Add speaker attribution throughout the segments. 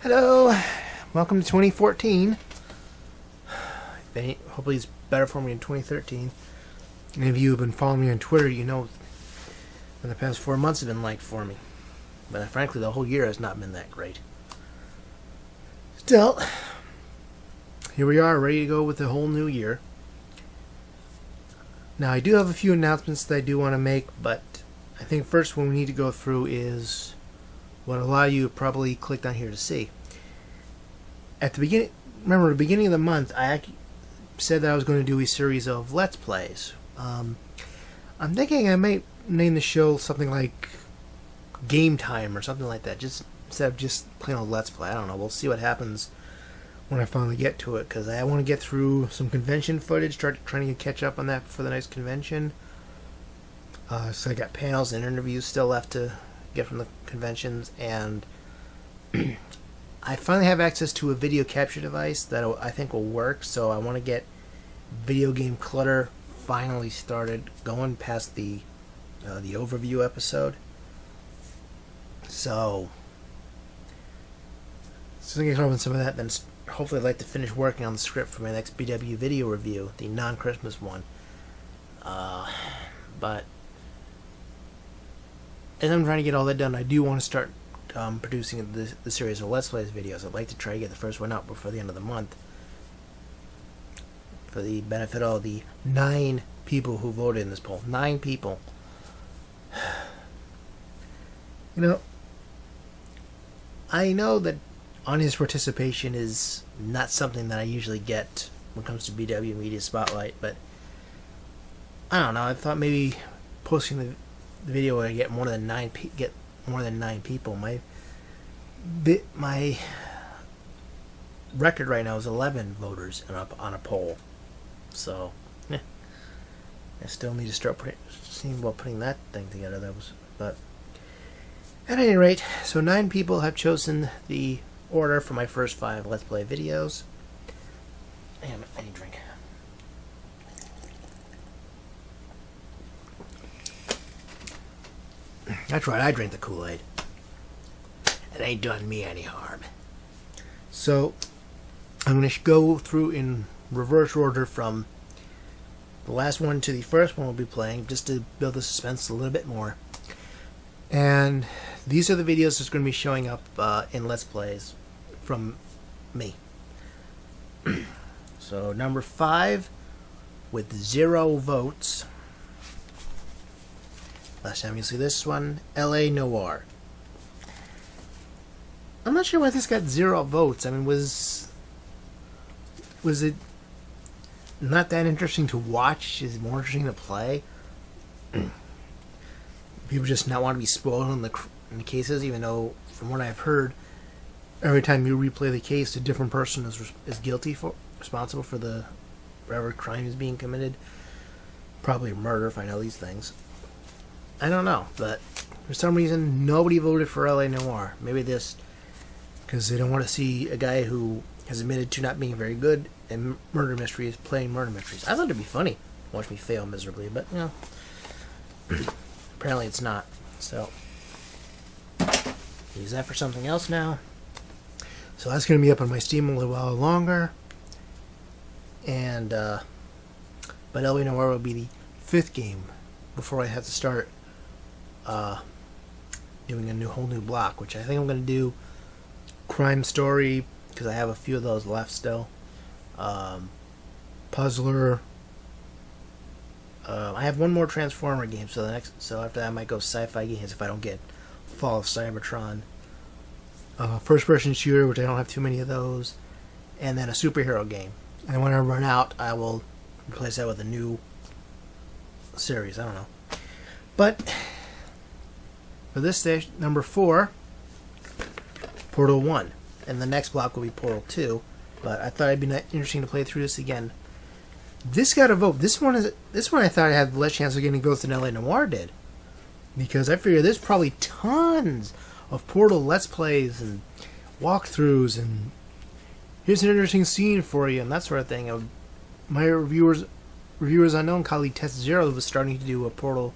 Speaker 1: Hello, welcome to 2014. Hopefully it's better for me in 2013. Any of you who have been following me on Twitter, you know what the past 4 months have been like for me. But frankly, the whole year has not been that great. Still, here we are, ready to go with the whole new year. Now, I do have a few announcements that I do want to make, but I think first one we need to go through is what a lot of you probably clicked on here to see. At the beginning, remember the beginning of the month, I said that I was going to do a series of Let's Plays. I'm thinking I might name the show something like Game Time or something like that, just instead of just plain old Let's Play. I don't know. We'll see what happens when I finally get to it, because I want to get through some convention footage, trying to catch up on that for the next convention. So I got panels and interviews still left to get from the conventions, and I finally have access to a video capture device that I think will work, so I want to get Video Game Clutter finally started, going past the overview episode. So I can cover some of that, then hopefully I'd like to finish working on the script for my next BW video review, the non-Christmas one. But as I'm trying to get all that done, I do want to start producing the series of Let's Plays videos. I'd like to try to get the first one out before the end of the month, for the benefit of the 9 people who voted in this poll. 9 people. You know, I know that audience participation is not something that I usually get when it comes to BW Media Spotlight, but I don't know. I thought maybe posting the video would get more than 9 people. My record right now is 11 voters on a poll, so I still need to start seeing about putting that thing together. But at any rate, so 9 people have chosen the order for my first 5 Let's Play videos. Damn it, I need a drink. That's right, I drink the Kool-Aid. It ain't done me any harm. So, I'm going to go through in reverse order from the last one to the first one we'll be playing, just to build the suspense a little bit more. And these are the videos that's going to be showing up in Let's Plays from me. So, number 5, with 0 votes. Last time you see this one, L.A. Noire. I'm not sure why this got 0 votes. I mean, was it not that interesting to watch? Is it more interesting to play? People just not want to be spoiled in the cases, even though, from what I've heard, every time you replay the case, a different person is responsible for whatever crime is being committed. Probably murder, if I know these things. I don't know, but for some reason, nobody voted for L.A. Noire. Maybe this, because they don't want to see a guy who has admitted to not being very good in murder mysteries playing murder mysteries. I thought it'd be funny to watch me fail miserably, but, you know, apparently it's not. So, use that for something else now. So that's going to be up on my Steam a little while longer. And, but L.A. Noire will be the 5th game before I have to start doing a whole new block, which I think I'm going to do Crime Story, because I have a few of those left still. Puzzler. I have one more Transformer game, so after that I might go sci-fi games if I don't get Fall of Cybertron. First-person shooter, which I don't have too many of those, and then a superhero game. And when I run out, I will replace that with a new series. I don't know. But for this stage, number 4, Portal 1. And the next block will be Portal 2. But I thought it'd be interesting to play through this again. This got a vote. This one I thought I had less chance of getting votes than L.A. Noire did. Because I figure there's probably tons of Portal Let's Plays and walkthroughs and here's an interesting scene for you and that sort of thing. My Reviewers Unknown colleague Test Zero was starting to do a Portal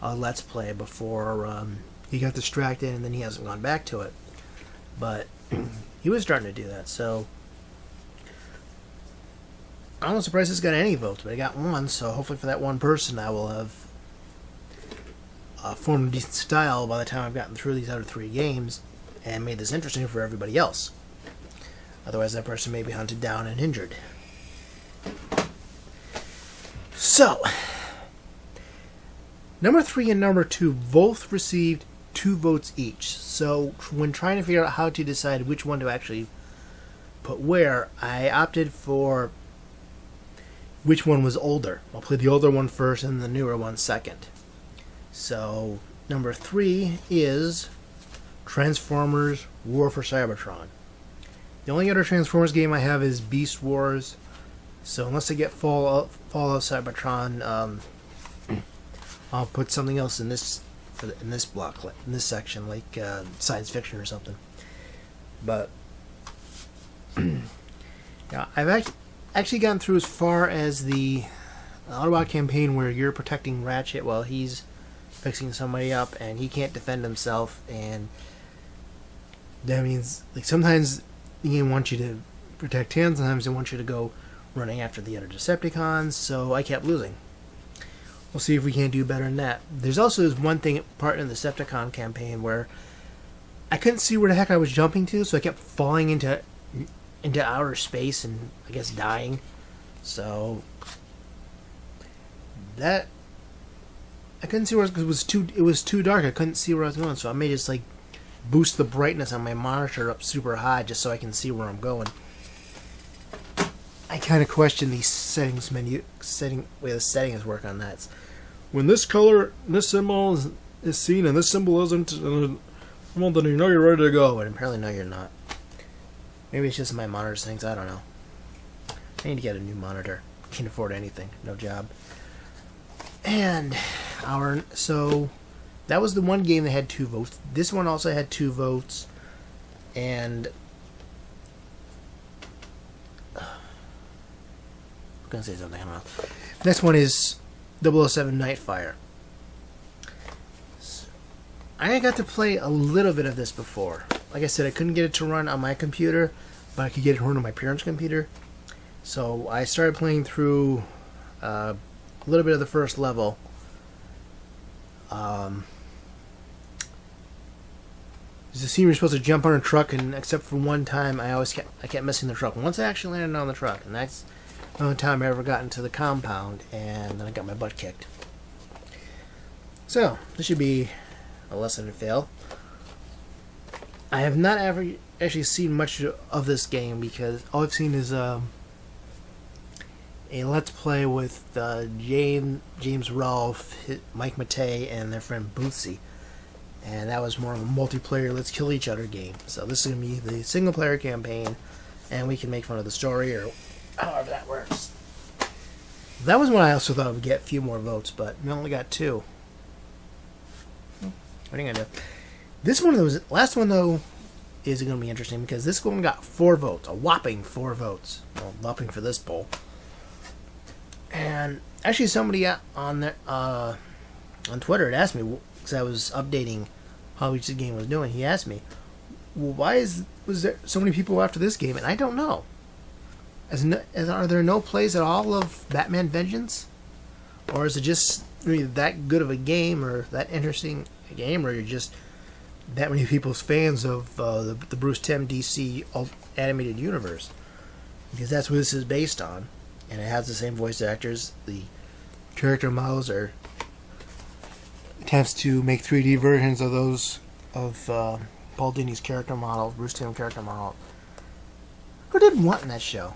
Speaker 1: Let's Play before he got distracted and then he hasn't gone back to it. But he was starting to do that. So I'm not surprised this got any votes, but I got one. So hopefully for that one person, I will have formed a decent style by the time I've gotten through these other 3 games and made this interesting for everybody else. Otherwise, that person may be hunted down and injured. So, number 3 and number 2 both received 2 votes each. So, when trying to figure out how to decide which one to actually put where, I opted for which one was older. I'll play the older one first and the newer one second. So, number 3 is Transformers War for Cybertron. The only other Transformers game I have is Beast Wars. So unless I get Fallout Cybertron, I'll put something else in this block, in this section, like science fiction or something. But yeah, I've actually gotten through as far as the Autobot campaign where you're protecting Ratchet while he's fixing somebody up and he can't defend himself, and that means like sometimes the game wants you to protect him, sometimes they want you to go running after the other Decepticons, so I kept losing. We'll see if we can't do better than that. There's also this one part in the Decepticon campaign where I couldn't see where the heck I was jumping to, so I kept falling into outer space and I guess dying. So that I couldn't see where because it was too dark. I couldn't see where I was going, so I may just like boost the brightness on my monitor up super high just so I can see where I'm going. I kind of question the settings way the settings work on that. When this color, this symbol is seen and this symbol isn't, well, then you know you're ready to go. And apparently, no, you're not. Maybe it's just my monitor settings. I don't know. I need to get a new monitor. Can't afford anything. No job. And so that was the one game that had 2 votes. This one also had 2 votes, and I'm gonna say something. I don't know. Next one is 007 Nightfire. So, I got to play a little bit of this before. Like I said, I couldn't get it to run on my computer, but I could get it to run on my parents' computer. So I started playing through a little bit of the first level. There's a scene you're supposed to jump on a truck, and except for one time, I kept missing the truck. Once I actually landed on the truck, and that's the only time I ever got into the compound, and then I got my butt kicked. So this should be a lesson to fail. I have not ever actually seen much of this game because all I've seen is a Let's Play with James Rolfe, Mike Matei, and their friend Bootsy. And that was more of a multiplayer, let's kill each other game. So this is going to be the single player campaign, and we can make fun of the story or however that works. That was one I also thought would get a few more votes, but we only got 2. What are you going to do? This one, last one though, is going to be interesting because this one got 4 votes, a whopping 4 votes. Well, whopping for this poll. And actually, somebody on Twitter had asked me, because I was updating how each game was doing. He asked me, "Well, why was there so many people after this game?" And I don't know. Are there no plays at all of Batman Vengeance, or is it just really that good of a game, or that interesting a game, or you're just that many people's fans of the Bruce Timm DC animated universe? Because that's what this is based on. And it has the same voice actors. The character models are attempts to make 3D versions of those of Paul Dini's character model, Bruce Timm character model. Who did what in that show?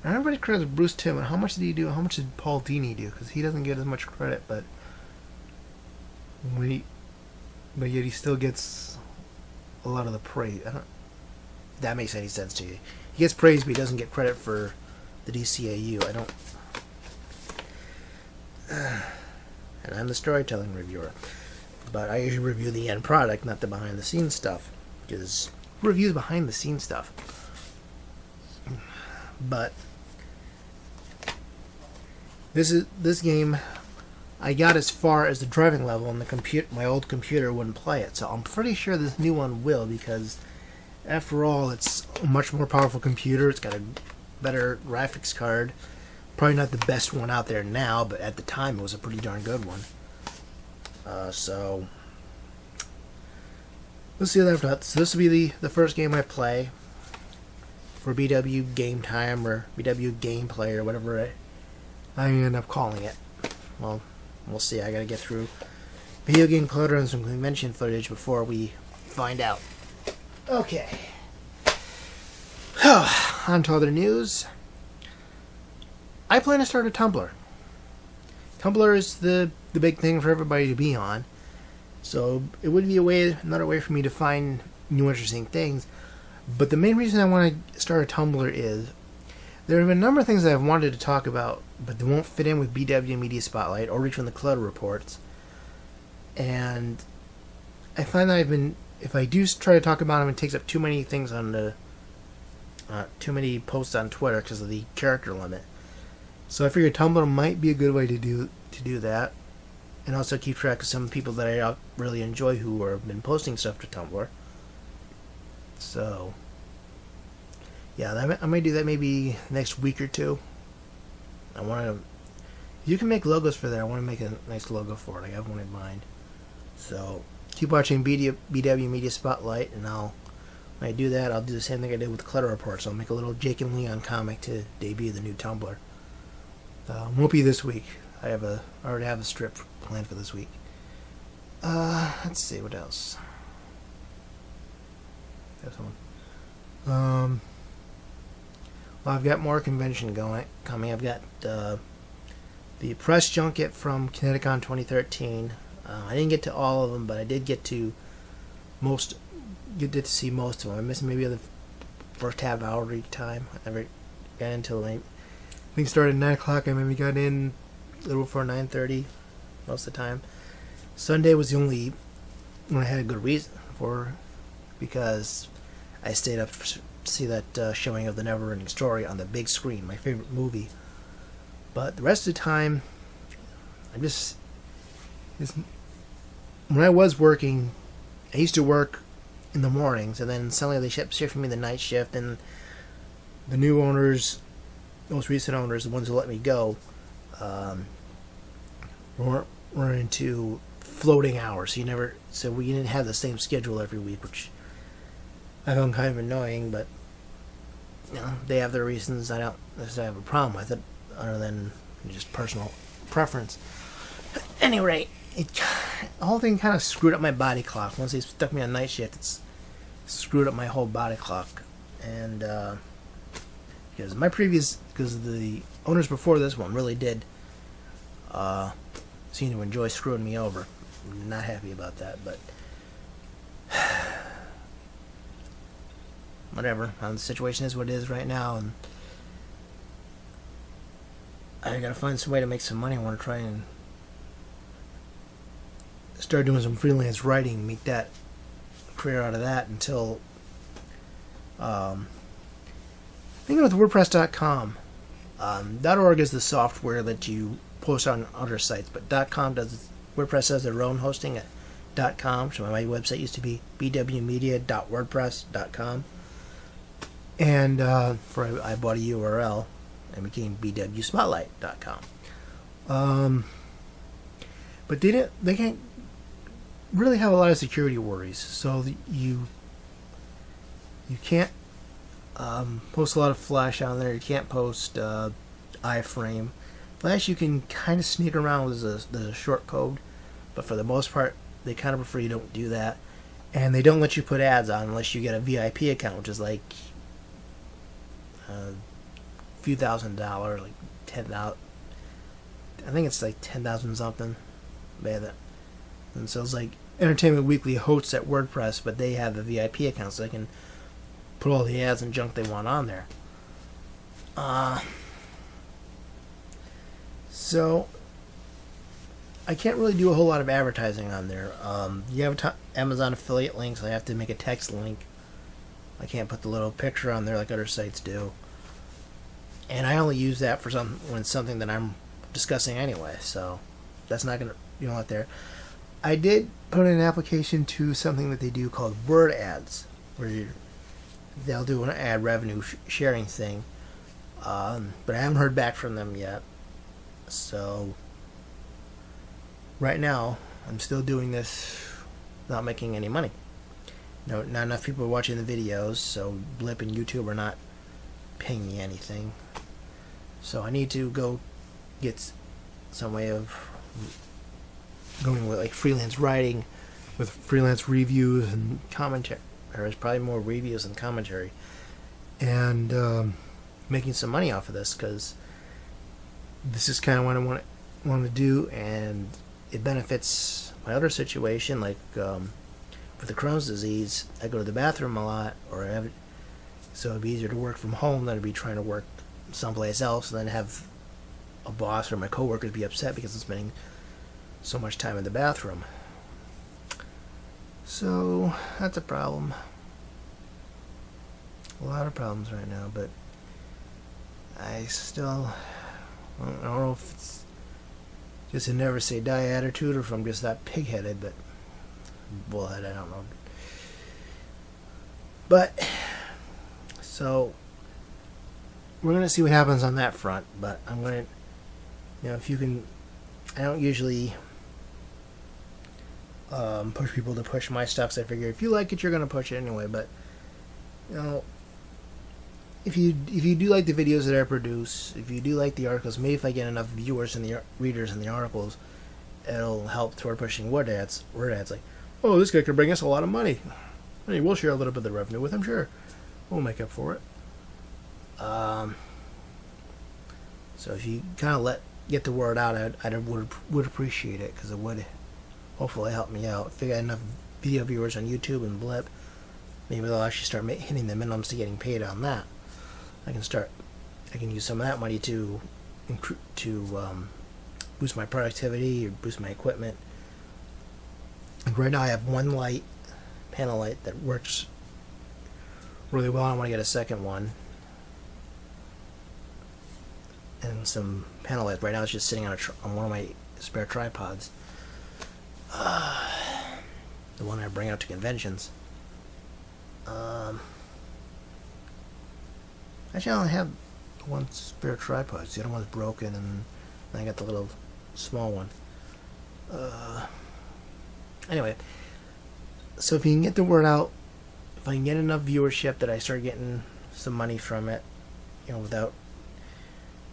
Speaker 1: And everybody credits Bruce Timm, and how much did he do? How much did Paul Dini do? Because he doesn't get as much credit, but yet he still gets a lot of the praise. If that makes any sense to you? He gets praise, but he doesn't get credit for the DCAU. I don't. And I'm the storytelling reviewer, but I usually review the end product, not the behind the scenes stuff, because reviews behind the scenes stuff. But this game, I got as far as the driving level, and my old computer wouldn't play it. So I'm pretty sure this new one will, because After all, it's a much more powerful computer. It's got a better graphics card. Probably not the best one out there now, but at the time it was a pretty darn good one. So let's see what that. So this will be the first game I play for BW Game Time or BW Gameplay or whatever I end up calling it. Well, we'll see. I gotta get through video game clutter and some convention footage before we find out. Okay. On to other news. I plan to start a Tumblr. Tumblr is the big thing for everybody to be on. So it would be another way for me to find new interesting things. But the main reason I want to start a Tumblr is there have been a number of things that I've wanted to talk about, but they won't fit in with BW Media Spotlight or reach from the Clutter Reports. And I find that if I do try to talk about them, it takes up too many things on too many posts on Twitter because of the character limit. So I figured Tumblr might be a good way to do that, and also keep track of some people that I really enjoy who have been posting stuff to Tumblr. So yeah, I might do that maybe next week or two. I want to. You can make logos for there. I want to make a nice logo for it. I have one in mind. So keep watching BW Media Spotlight, and when I do that, I'll do the same thing I did with Clutter Reports. I'll make a little Jake and Leon comic to debut the new Tumblr. Won't be this week. I already have a strip planned for this week. Let's see what else. That's one. Well, I've got more convention coming. I've got the press junket from Kineticon 2013. I didn't get to all of them, but I did get to see most of them. I missed maybe the first half hour each time. I never got into late. I think it started at 9 o'clock. I maybe got in a little before 9:30 most of the time. Sunday was the only one I had a good reason for, because I stayed up to see that showing of The Neverending Story on the big screen, my favorite movie. But the rest of the time, when I was working, I used to work in the mornings, and then suddenly they shifted me the night shift, and the new owners, most recent owners, the ones who let me go, were into floating hours. So we didn't have the same schedule every week, which I found kind of annoying, but they have their reasons. I don't necessarily have a problem with it, other than just personal preference. At any rate, the whole thing kind of screwed up my body clock. Once they stuck me on night shift, it's screwed up my whole body clock. And because the owners before this one really did seem to enjoy screwing me over. I'm not happy about that, but whatever. The situation is what it is right now, and I gotta find some way to make some money. I want to try and start doing some freelance writing, make that career out of that until thinking with WordPress.com. .org is the software that you post on other sites, but .com WordPress has their own hosting at .com. So my website used to be bwmedia.wordpress.com, and I bought a URL and became bwspotlight.com. But they can't really have a lot of security worries, so you can't post a lot of Flash on there. You can't post iframe. Flash you can kind of sneak around with the short code, but for the most part they kind of prefer you don't do that, and they don't let you put ads on unless you get a VIP account, which is like a few $1,000s, like $10,000. I think it's like 10,000 something. And so it's like Entertainment Weekly hosts at WordPress, but they have a VIP account, so they can put all the ads and junk they want on there. So I can't really do a whole lot of advertising on there. You have Amazon affiliate links. I have to make a text link. I can't put the little picture on there like other sites do. And I only use that for when it's something that I'm discussing anyway, so that's not going to be out there. I did put in an application to something that they do called Word Ads, where they'll do an ad revenue sharing thing. But I haven't heard back from them yet. So right now, I'm still doing this without making any money. No, not enough people are watching the videos, so Blip and YouTube are not paying me anything. So I need to go get some way of going with like freelance writing, with freelance reviews and commentary. There's probably more reviews than commentary, and making some money off of this, because this is kind of what I want to do, and it benefits my other situation. Like with the Crohn's disease, I go to the bathroom a lot, so it'd be easier to work from home than to be trying to work someplace else, and then have a boss or my coworkers be upset because I'm spending so much time in the bathroom. So that's a problem. A lot of problems right now, but I don't know if it's just a never say die attitude, or if I'm just that pig-headed, but bullhead, I don't know. But so we're gonna see what happens on that front. But I'm gonna, if you can, I don't usually push people to push my stuff, so I figure if you like it, you're gonna push it anyway. But if you do like the videos that I produce, if you do like the articles, maybe if I get enough viewers and the readers in the articles, it'll help toward pushing word ads. Like, oh, this guy could bring us a lot of money. I mean, we'll share a little bit of the revenue with him, sure. We'll make up for it. So if you kind of get the word out, I would appreciate it, because it would hopefully help me out. If I got enough video viewers on YouTube and Blip, maybe they'll actually start hitting the minimums to getting paid on that. I can use some of that money to boost my productivity or boost my equipment. And right now I have one panel light that works really well. I want to get a second one, and some panel lights. Right now it's just sitting on one of my spare tripods, the one I bring out to conventions. Actually, I only have one spare tripod. The other one's broken, and I got the little small one. Anyway, so if you can get the word out, if I can get enough viewership that I start getting some money from it, without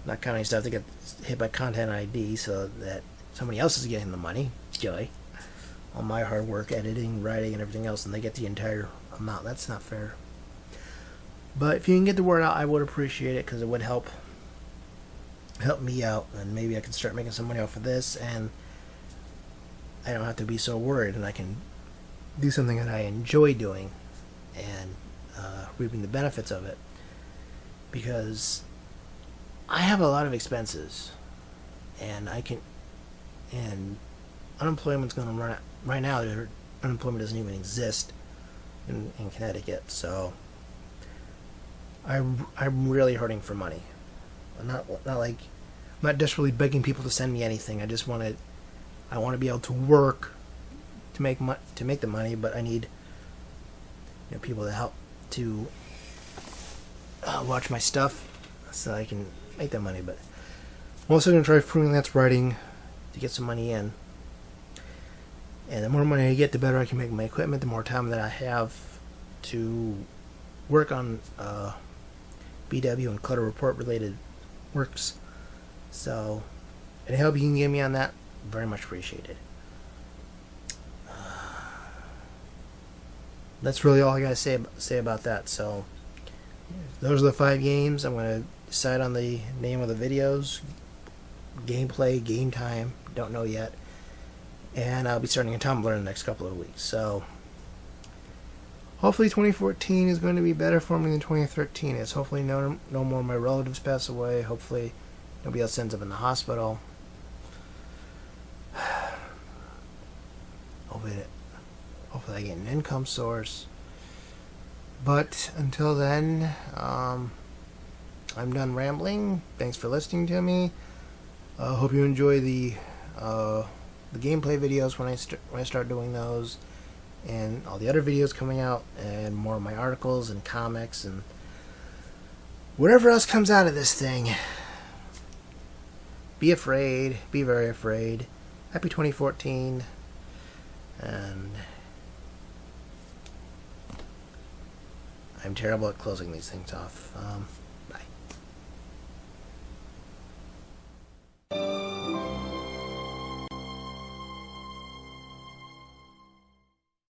Speaker 1: not counting stuff that get hit by content ID, so that somebody else is getting the money, joy, all my hard work, editing, writing, and everything else, and they get the entire amount. That's not fair. But if you can get the word out, I would appreciate it, because it would help me out, and maybe I can start making some money off of this, and I don't have to be so worried, and I can do something that I enjoy doing and reaping the benefits of it. Because I have a lot of expenses, and unemployment's going to run out. Right now, unemployment doesn't even exist in Connecticut, so I'm really hurting for money. I'm not desperately begging people to send me anything. I want to be able to work to make the money, but I need people to help to watch my stuff so I can make that money. But I'm also going to try freelance writing to get some money in. And the more money I get, the better I can make my equipment, the more time that I have to work on BW and Clutter Report related works. So any help you can give me on that, very much appreciated. That's really all I gotta say about that. So those are the 5 games. I'm gonna decide on the name of the videos, gameplay, game time, don't know yet, and I'll be starting a Tumblr in the next couple of weeks. So hopefully 2014 is going to be better for me than 2013 is. Hopefully no more of my relatives pass away. Hopefully nobody else ends up in the hospital. Hopefully I get an income source. But until then, I'm done rambling. Thanks for listening to me. Hope you enjoy the gameplay videos when I start doing those, and all the other videos coming out, and more of my articles and comics and whatever else comes out of this thing. Be afraid. Be very afraid. Happy 2014. And I'm terrible at closing these things off.